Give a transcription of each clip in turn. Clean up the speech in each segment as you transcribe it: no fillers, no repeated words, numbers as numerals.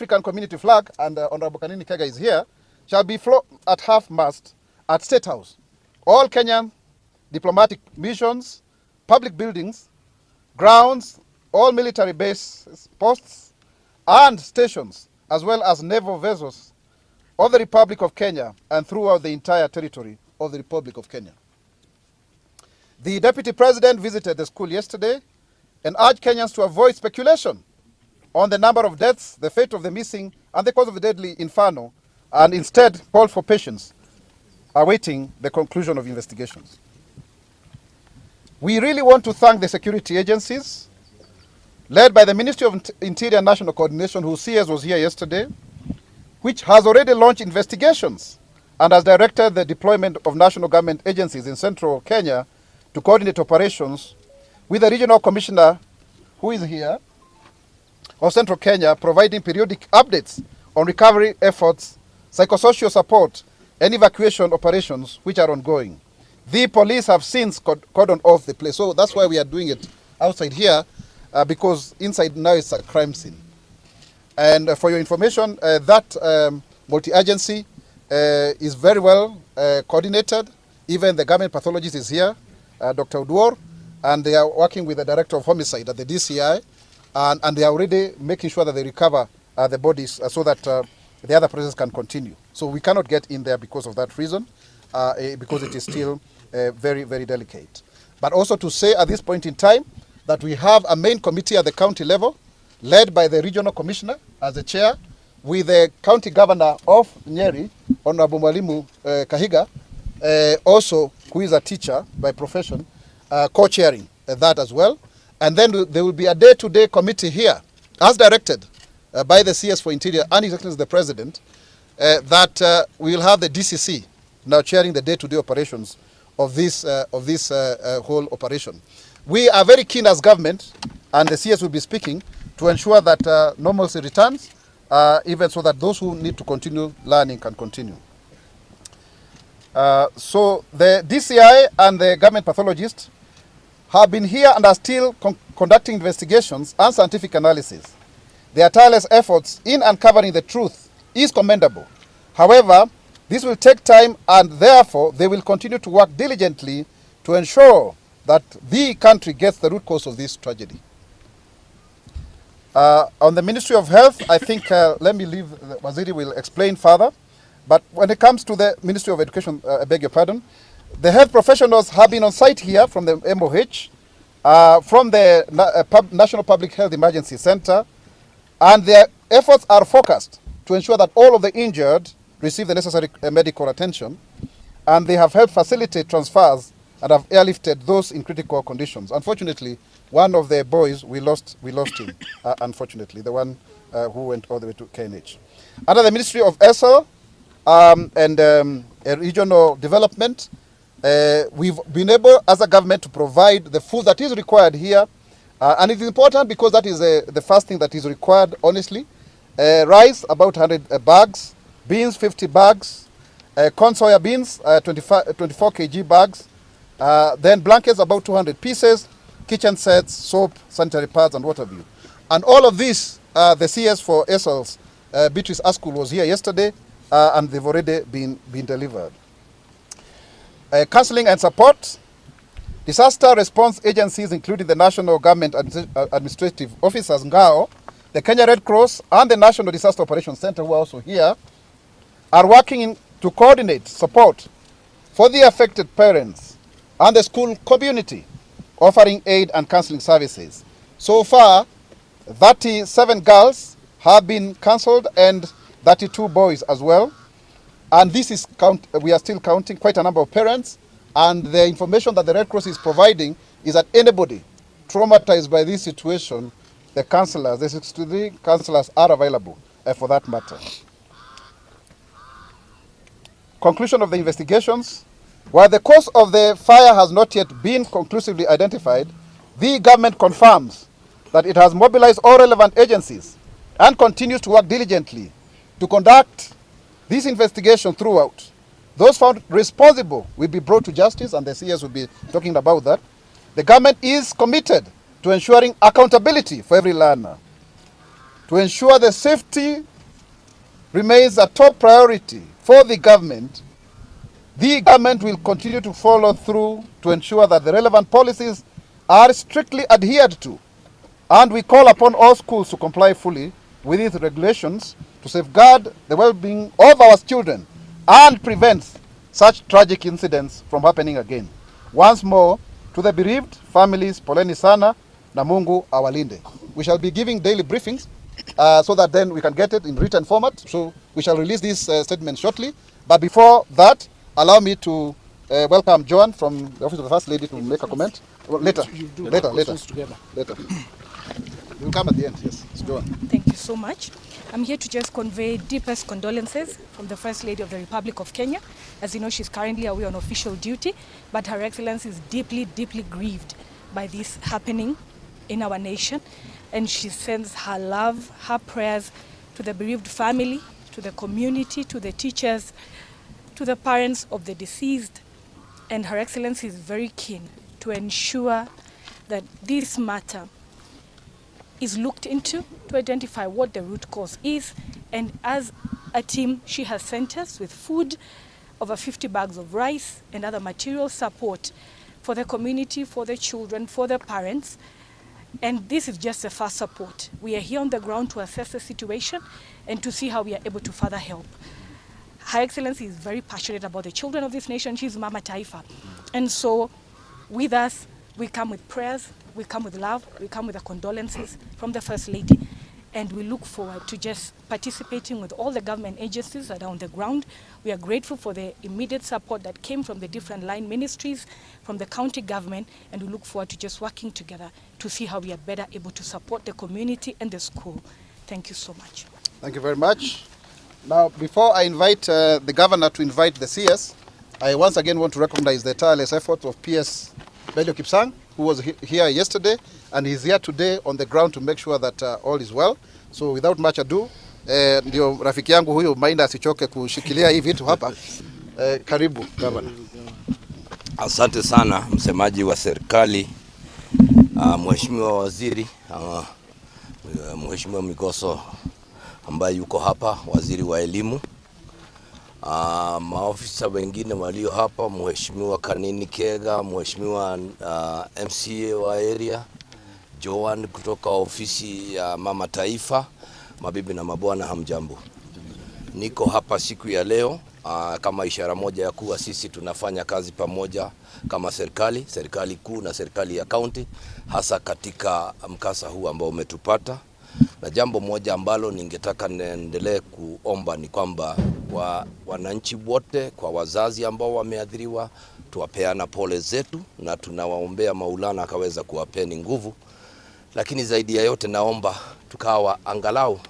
African community flag, and Honorable Kanini Kega is here, shall be flown at half-mast at State House. All Kenyan diplomatic missions, public buildings, grounds, all military bases, posts, and stations, as well as naval vessels of the Republic of Kenya and throughout the entire territory of the Republic of Kenya. The Deputy President visited the school yesterday and urged Kenyans to avoid speculation on the number of deaths, the fate of the missing, and the cause of the deadly inferno, and instead called for patience, awaiting the conclusion of investigations. We really want to thank the security agencies, led by the Ministry of Interior and National Coordination, whose CS was here yesterday, which has already launched investigations and has directed the deployment of national government agencies in central Kenya to coordinate operations, with the regional commissioner, who is here, of central Kenya, providing periodic updates on recovery efforts, psychosocial support, and evacuation operations which are ongoing. The police have since cordoned off the place, so that's why we are doing it outside here, because inside now it's a crime scene. And for your information, that multi-agency is very well coordinated. Even the government pathologist is here, Dr. Udwar, and they are working with the Director of Homicide at the DCI, and they are already making sure that they recover the bodies so that the other process can continue. So we cannot get in there because of that reason, because it is still very, very delicate. But also to say at this point in time that we have a main committee at the county level, led by the regional commissioner as the chair, with the county governor of Nyeri, Honorable Mwalimu Kahiga, also who is a teacher by profession, co-chairing that as well. And then there will be a day-to-day committee here, as directed by the CS for Interior and His Excellency the President, that we will have the DCC now chairing the day-to-day operations of this whole operation. We are very keen as government, and the CS will be speaking, to ensure that normalcy returns, even so that those who need to continue learning can continue. So the DCI and the government pathologist have been here and are still conducting investigations and scientific analysis. Their tireless efforts in uncovering the truth is commendable. However, this will take time, and therefore they will continue to work diligently to ensure that the country gets the root cause of this tragedy. On the Ministry of Health, I think, let me leave, Waziri will explain further. But when it comes to the Ministry of Education, I beg your pardon, the health professionals have been on site here from the MOH, from the National Public Health Emergency Center, and their efforts are focused to ensure that all of the injured receive the necessary medical attention, and they have helped facilitate transfers and have airlifted those in critical conditions. Unfortunately, one of the boys, we lost him, unfortunately, the one who went all the way to KNH. Under the Ministry of ESL and regional development, we've been able, as a government, to provide the food that is required here. And it is important because that is the first thing that is required, honestly. Rice, about 100 bags, beans, 50 bags, corn soya beans, 24 kg bags, then blankets, about 200 pieces, kitchen sets, soap, sanitary pads, and what have you. And all of this, the CS for ESL's, Beatrice Askul, was here yesterday, and they've already been delivered. Counseling and support. Disaster response agencies, including the National Government Administrative Officers, NGAO, the Kenya Red Cross, and the National Disaster Operations Center, who are also here, are working to coordinate support for the affected parents and the school community, offering aid and counseling services. So far, 37 girls have been counseled and 32 boys as well. And this is we are still counting quite a number of parents, and the information that the Red Cross is providing is that anybody traumatized by this situation, the counselors, the 63 counselors are available for that matter. Conclusion of the investigations. While the cause of the fire has not yet been conclusively identified, the government confirms that it has mobilized all relevant agencies and continues to work diligently to conduct this investigation throughout. Those found responsible will be brought to justice, and the CS will be talking about that. The government is committed to ensuring accountability for every learner, to ensure the safety remains a top priority for the government will continue to follow through to ensure that the relevant policies are strictly adhered to, and we call upon all schools to comply fully with these regulations to safeguard the well-being of our children and prevent such tragic incidents from happening again. Once more, to the bereaved families, poleni sana na Mungu awalinde. We shall be giving daily briefings so that then we can get it in written format. So we shall release this statement shortly. But before that, allow me to welcome Joan from the Office of the First Lady to make a comment. Well, later. We'll come at the end, yes. It's Joan. Thank you so much. I'm here to just convey deepest condolences from the First Lady of the Republic of Kenya. As you know, she's currently away on official duty, but Her Excellency is deeply, deeply grieved by this happening in our nation. And she sends her love, her prayers to the bereaved family, to the community, to the teachers, to the parents of the deceased. And Her Excellency is very keen to ensure that this matter is looked into to identify what the root cause is. And as a team, she has sent us with food, over 50 bags of rice and other material support for the community, for the children, for the parents. And this is just the first support. We are here on the ground to assess the situation and to see how we are able to further help. Her Excellency is very passionate about the children of this nation. She's Mama Taifa. And so with us, we come with prayers, we come with love, we come with the condolences from the First Lady, and we look forward to just participating with all the government agencies that are on the ground. We are grateful for the immediate support that came from the different line ministries, from the county government, and we look forward to just working together to see how we are better able to support the community and the school. Thank you so much. Thank you very much. Now, before I invite the governor to invite the CS, I once again want to recognize the tireless efforts of PS Belio Kipsang, who was here yesterday, and he's here today on the ground to make sure that all is well. So without much ado, ndio rafiki yangu huyu Mainda asichoke kushikilia hii vitu hapa. Karibu governor. Asante sana msemaji wa serikali, mheshimiwa waziri, mheshimiwa Migoso ambaye yuko hapa, waziri wa elimu, maofisa wengine walio hapa, mheshimiwa Kanini Kega, mheshimiwa MCA wa area, Joan kutoka ofisi ya Mama Taifa, mabibi na mabwana, hamjambo. Niko hapa siku ya leo kama ishara moja ya kuwa sisi tunafanya kazi pamoja kama serikali kuu na serikali ya county, hasa katika mkasa huu ambao umetupata. Na jambo moja ambalo ningetaka niendelee kuomba ni kwamba wananchi wote, kwa wazazi ambao wameathiriwa, tuwapeana pole zetu na tunawaombea Maulana akaweza kuwapeni nguvu. Lakini zaidi ya yote naomba tukawa angalau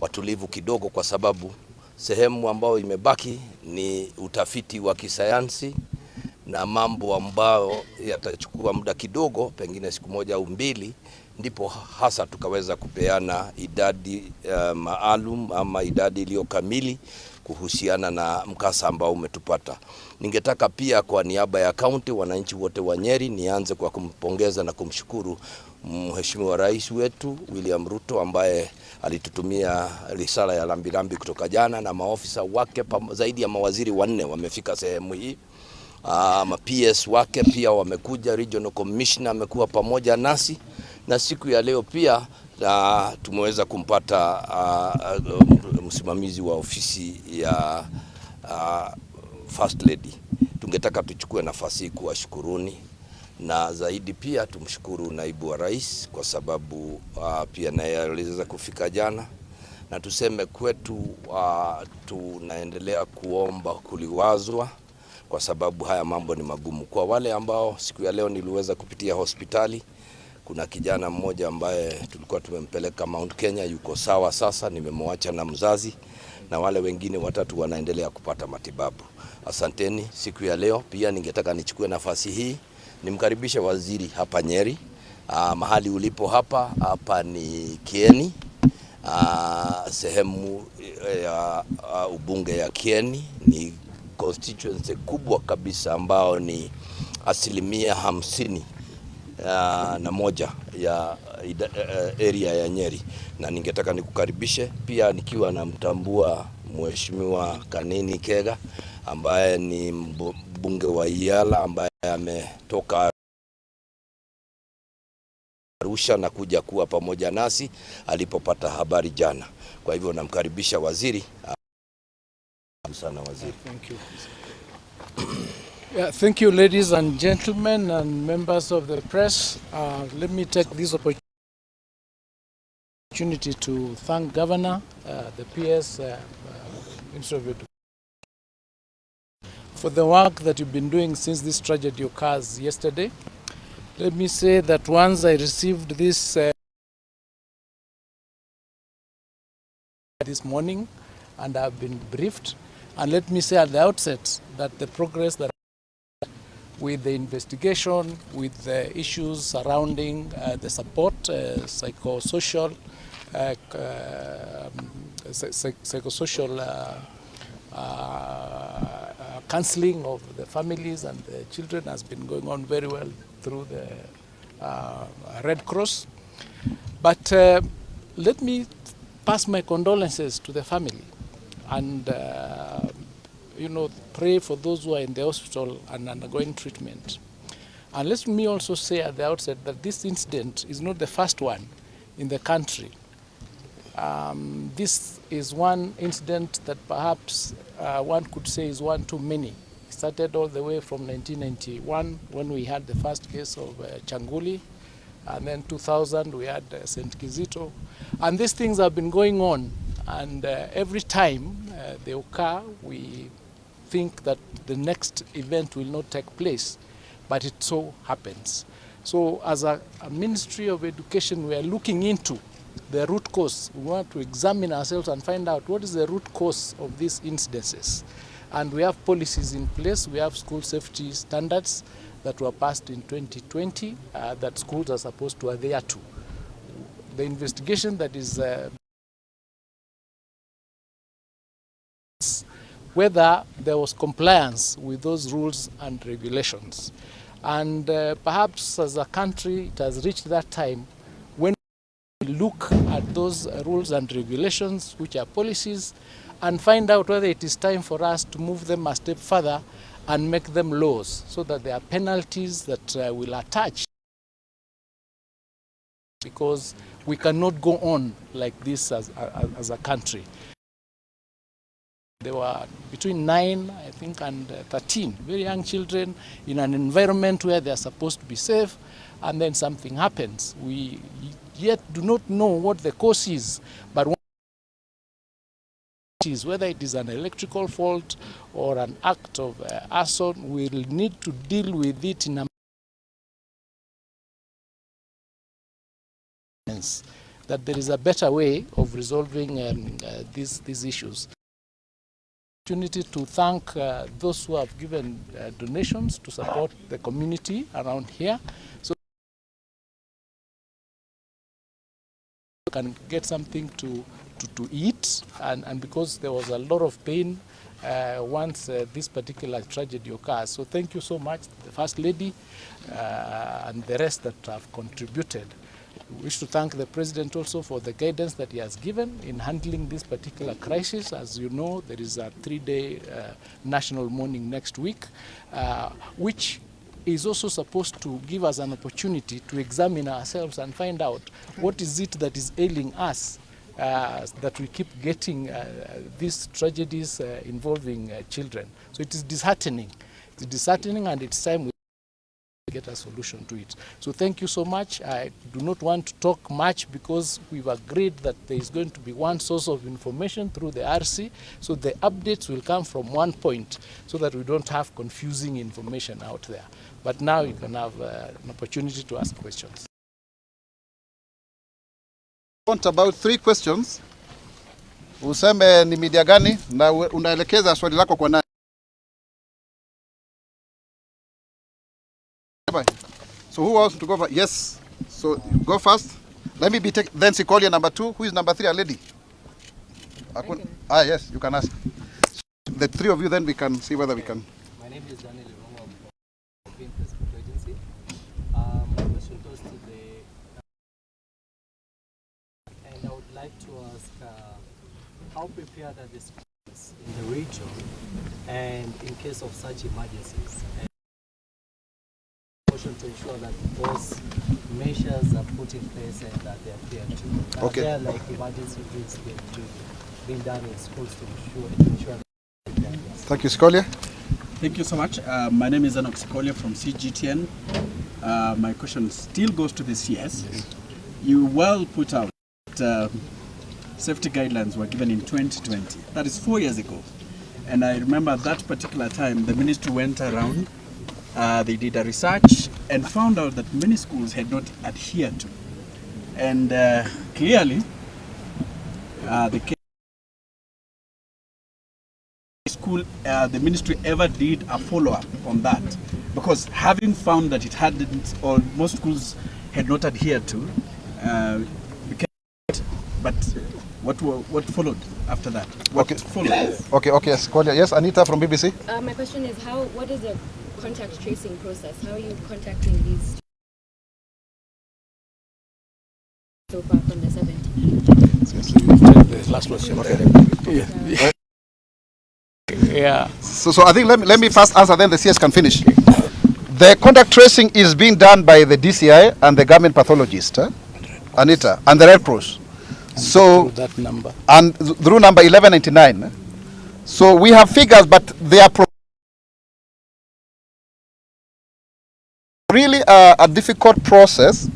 watulivu kidogo, kwa sababu sehemu ambayo imebaki ni utafiti wa kisayansi na mambo ambayo yatachukua muda kidogo, pengine siku moja au mbili, ndipo hasa tukaweza kupeana idadi maalum ama idadi iliyo kamili kuhusiana na mkasa ambao umetupata. Ningetaka pia kwa niaba ya county, wananchi wote wa Nyeri, nianze kwa kumpongeza na kumshukuru Mheshimiwa Rais wetu William Ruto ambaye alitutumia risala ya lambirambi kutoka jana, na maofisa wake zaidi ya mawaziri 4 wamefika sehemu hii. PS wake pia wamekuja, regional commissioner amekuwa pamoja nasi, na siku ya leo pia tumeweza kumpata msimamizi wa ofisi ya First Lady. Tungetaka tuchukue nafasi kuwashukuruni, na zaidi pia tumshukuru naibu wa rais kwa sababu pia naye aliweza kufika jana, na tuseme kwetu tunaendelea kuomba kuliwazwa, kwa sababu haya mambo ni magumu. Kwa wale ambao siku ya leo niliweza kupitia hospitali, kuna kijana mmoja ambaye tulikuwa tumempeleka Mount Kenya, yuko sawa sasa, nimemwacha na mzazi, na wale wengine 3 wanaendelea kupata matibabu. Asanteni siku ya leo. Pia ningetaka nichukue nafasi hii nimkaribishe waziri hapa Nyeri. Mahali ulipo hapa ni Kieni, sehemu ya ubunge ya Kieni, ni constituency kubwa kabisa ambao ni 50% na moja ya area ya Nyeri, na ningetaka nikukaribishe pia nikiwa namtambua Mheshimiwa Kanini Kega ambaye ni mbunge wa Yala ambaye ametoka Arusha na kuja kuwa pamoja nasi alipopata habari jana. Kwa hivyo namkaribisha waziri. Sana waziri. Thank you. Yeah, thank you, ladies and gentlemen and members of the press. Let me take this opportunity to thank Governor, the PS, Minister of Education, for the work that you've been doing since this tragedy occurs yesterday. Let me say that once I received this this morning, and I've been briefed, and let me say at the outset that the progress that with the investigation, with the issues surrounding the support, psychosocial counseling of the families and the children has been going on very well through the Red Cross. But let me pass my condolences to the family and pray for those who are in the hospital and undergoing treatment. And let me also say at the outset that this incident is not the first one in the country. This is one incident that perhaps one could say is one too many. It started all the way from 1991 when we had the first case of Changuli, and then 2000 we had St. Kizito. And these things have been going on, and every time they occur, we think that the next event will not take place, but it so happens. So as a Ministry of Education, we are looking into the root cause. We want to examine ourselves and find out what is the root cause of these incidences. And we have policies in place. We have school safety standards that were passed in 2020 that schools are supposed to adhere to. The investigation that is whether there was compliance with those rules and regulations. And perhaps as a country, it has reached that time when we look at those rules and regulations, which are policies, and find out whether it is time for us to move them a step further and make them laws, so that there are penalties that will attach, because we cannot go on like this as a country. There were between 9, I think, and 13 very young children in an environment where they are supposed to be safe, and then something happens. We yet do not know what the cause is, but whether it is an electrical fault or an act of arson, we will need to deal with it in a sense that there is a better way of resolving these issues. Opportunity to thank those who have given donations to support the community around here, so can get something to eat, and because there was a lot of pain once this particular tragedy occurs. So thank you so much, the First Lady and the rest that have contributed. We wish to thank the President also for the guidance that he has given in handling this particular crisis. As you know, there is a 3-day national mourning next week, which is also supposed to give us an opportunity to examine ourselves and find out what is it that is ailing us, that we keep getting these tragedies involving children. So it is disheartening. It's disheartening, and it's time we get a solution to it. So thank you so much. I do not want to talk much because we've agreed that there is going to be one source of information through the RC. So the updates will come from one point so that we don't have confusing information out there. But now you can have an opportunity to ask questions. I want about 3 questions. Useme ni media gani na unaelekeza swali lako kwa nani? So who wants to go first? Yes. So go first. Let me be then Sikolia number 2. Who is number 3? A lady. Yes, you can ask. The 3 of you, then we can see whether we can. My name is Daniel Rongo from Agency. My question how prepared are the schools in the region and in case of such emergencies? And to ensure that those measures are put in place and that they are adhered to. Okay. Are there like emergency drills being done in schools to ensure that? Thank you, Scolia. Thank you so much. My name is Enoch Sikolia from CGTN. My question still goes to the CS. You well put out safety guidelines were given in 2020. That is 4 years ago. And I remember at that particular time, the ministry went around, they did a research and found out that many schools had not adhered to. And clearly, the ministry ever did a follow-up on that, because having found that it hadn't, or most schools had not adhered to, but what followed after that? Okay. Followed? Okay, Scolia. Yes, Anita from BBC. My question is, what is the contact tracing process? How are you contacting these so far from the 70? The last question. Okay. Yeah. So I think let me first answer, then the CS can finish. The contact tracing is being done by the DCI and the government pathologist, Anita, and the Red Cross. So That number. and through number 1199. So we have figures, but they are really a difficult process,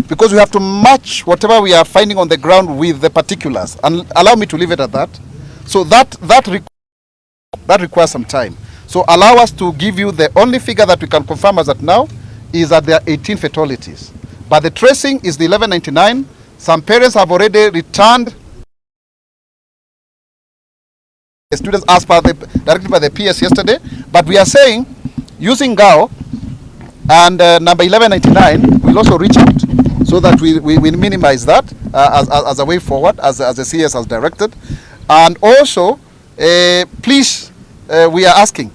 because we have to match whatever we are finding on the ground with the particulars. And allow me to leave it at that. So that requires some time. So allow us to give you the only figure that we can confirm as at now is that there are 18 fatalities. But the tracing is the 1199. Some parents have already returned the students as per the directed by the PS yesterday. But we are saying, using GAO and number 1199, we'll also reach out so that we minimize that as a way forward, as the CS has directed. And also, please, we are asking,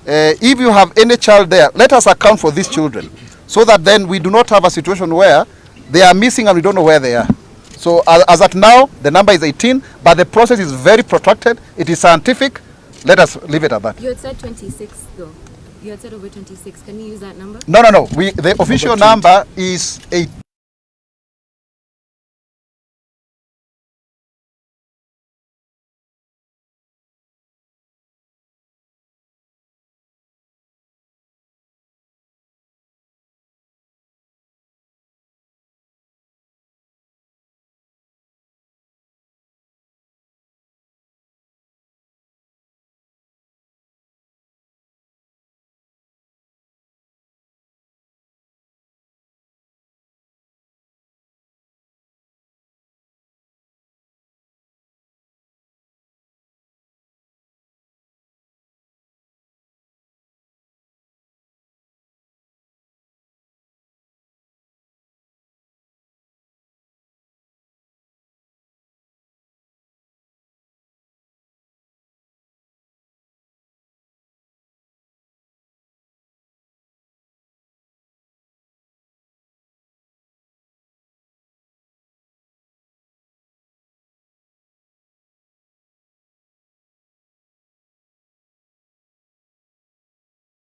if you have any child there, let us account for these children, so that then we do not have a situation where they are missing and we don't know where they are. So as at now, the number is 18, but the process is very protracted. It is scientific. Let us leave it at that. You had said 26 though. You had said over 26. Can you use that number? No. The official number is 8.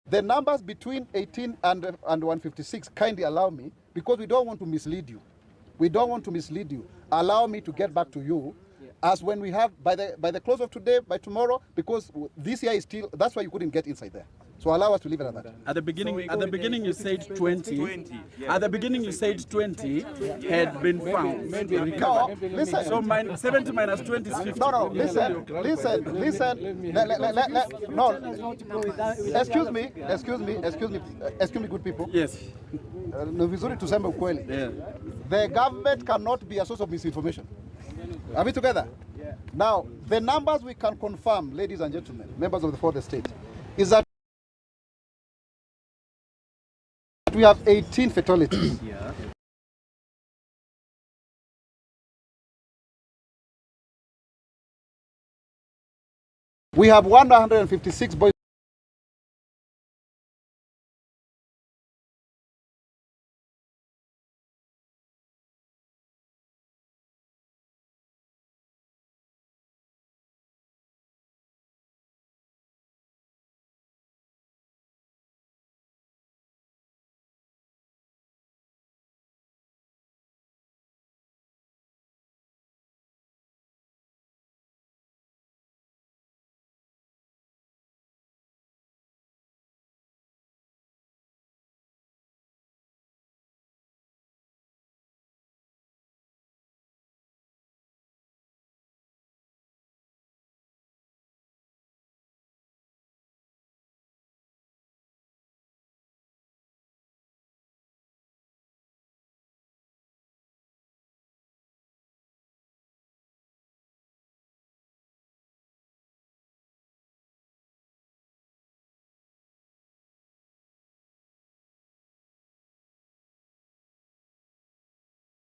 The numbers between 18 and 156, kindly allow me, because we don't want to mislead you. We don't want to mislead you. Allow me to get back to you as when we have, by the close of today, by tomorrow, because this year is still, that's why you couldn't get inside there. So allow us to leave it at that. At the beginning, you said 20. At the beginning, you said 20 had been found. No, listen. So 70 minus 20 is 50. No, listen. No, excuse me, good people. Yes. Ni vizuri tuseme ukweli. Yeah. The government cannot be a source of misinformation. Are we together? Yeah. Now, the numbers we can confirm, ladies and gentlemen, members of the fourth estate, is that we have 18 fatalities. Yeah. We have 156 boys